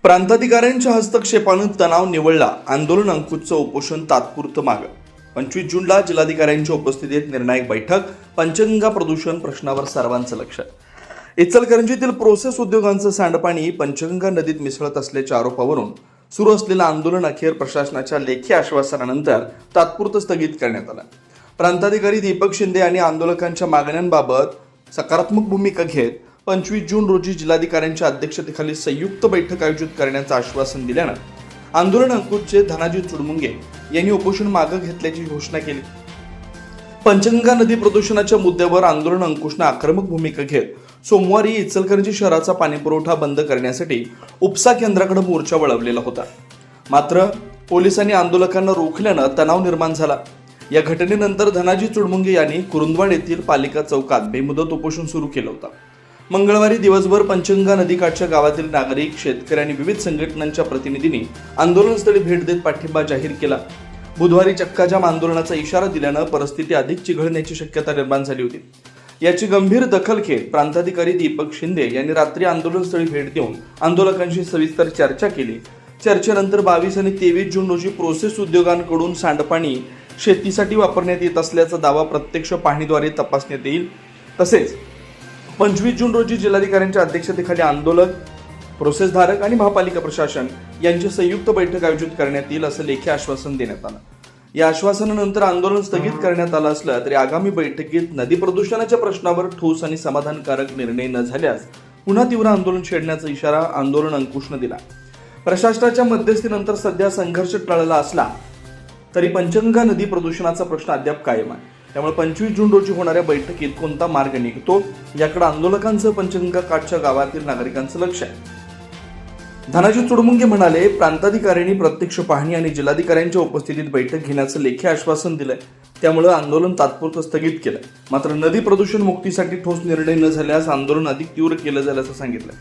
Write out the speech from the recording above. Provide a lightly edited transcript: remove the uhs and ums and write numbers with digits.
प्रांताधिकाऱ्यांच्या हस्तक्षेपानं तणाव निवळला. आंदोलन अंकुशचं उपोषण तात्पुरतं मागं. 25 जूनला जिल्हाधिकाऱ्यांच्या उपस्थितीत निर्णायक बैठक. पंचगंगा प्रदूषण प्रश्नावर सर्वांचं लक्ष. इचलकरंजीतील प्रोसेस उद्योगांचं सांडपाणी पंचगंगा नदीत मिसळत असल्याच्या आरोपावरून सुरू असलेलं आंदोलन अखेर प्रशासनाच्या लेखी आश्वासनानंतर तात्पुरतं स्थगित करण्यात आलं. प्रांताधिकारी दीपक शिंदे यांनी आंदोलकांच्या मागण्यांबाबत सकारात्मक भूमिका घेत 25 जून रोजी जिल्हाधिकाऱ्यांच्या अध्यक्षतेखाली संयुक्त बैठक आयोजित करण्याचं आश्वासन दिल्यानं आंदोलन अंकुशचे धनाजी चुडमुंगे यांनी उपोषण मागे घेतल्याची घोषणा केली. पंचगंगा नदी प्रदूषणाच्या मुद्द्यावर आंदोलन अंकुशनं आक्रमक भूमिका घेत सोमवारी इचलकरंजी शहराचा पाणीपुरवठा बंद करण्यासाठी उपसा केंद्राकडे मोर्चा वळवलेला होता. मात्र पोलिसांनी आंदोलकांना रोखल्यानं तणाव निर्माण झाला. या घटनेनंतर धनाजी चुडमुंगे यांनी कुरुंदवाड येथील पालिका चौकात बेमुदत उपोषण सुरू केलं होतं. मंगळवारी दिवसभर पंचगंगा नदीकाठच्या गावातील नागरिक, शेतकरी आणि विविध संघटनांच्या प्रतिनिधींनी आंदोलनस्थळी भेट देत पाठिंबा जाहीर केला. बुधवारी चक्काजाम आंदोलनाचा इशारा दिल्यानं परिस्थिती अधिक चिघळण्याची शक्यता निर्माण झाली होती. याची गंभीर दखल घेत प्रांताधिकारी दीपक शिंदे यांनी रात्री आंदोलनस्थळी भेट देऊन आंदोलकांशी सविस्तर चर्चा केली. चर्चेनंतर 22 आणि 23 जून रोजी प्रोसेस उद्योगांकडून सांडपाणी शेतीसाठी वापरण्यात येत असल्याचा दावा प्रत्यक्ष पाहणीद्वारे तपासण्यात येईल. तसेच 25 जून रोजी जिल्हाधिकाऱ्यांच्या अध्यक्षतेखाली आंदोलक, प्रोसेसधारक आणि महापालिका प्रशासन यांची संयुक्त बैठक आयोजित करण्यात येईल असं लेखी आश्वासन देण्यात आलं. या आश्वासनानंतर आंदोलन स्थगित करण्यात आलं असलं तरी आगामी बैठकीत नदी प्रदूषणाच्या प्रश्नावर ठोस आणि समाधानकारक निर्णय न झाल्यास पुन्हा तीव्र आंदोलन छेडण्याचा इशारा आंदोलन अंकुशनं दिला. प्रशासनाच्या मध्यस्थीनंतर सध्या संघर्ष टळला असला तरी पंचगंगा नदी प्रदूषणाचा प्रश्न अद्याप कायम आहे. त्यामुळे 25 जून रोजी होणाऱ्या बैठकीत कोणता मार्ग निघतो याकडे आंदोलकांचं, पंचगंगा काठच्या गावातील नागरिकांचं लक्ष आहे. धनाजी चुडमुंगे म्हणाले, प्रांताधिकाऱ्यांनी प्रत्यक्ष पाहणी आणि जिल्हाधिकाऱ्यांच्या उपस्थितीत बैठक घेण्याचं लेखी आश्वासन दिलंय. त्यामुळे आंदोलन तात्पुरतं स्थगित केलंय. मात्र नदी प्रदूषण मुक्तीसाठी ठोस निर्णय न झाल्यास आंदोलन अधिक तीव्र केलं जाईल असं सांगितलं.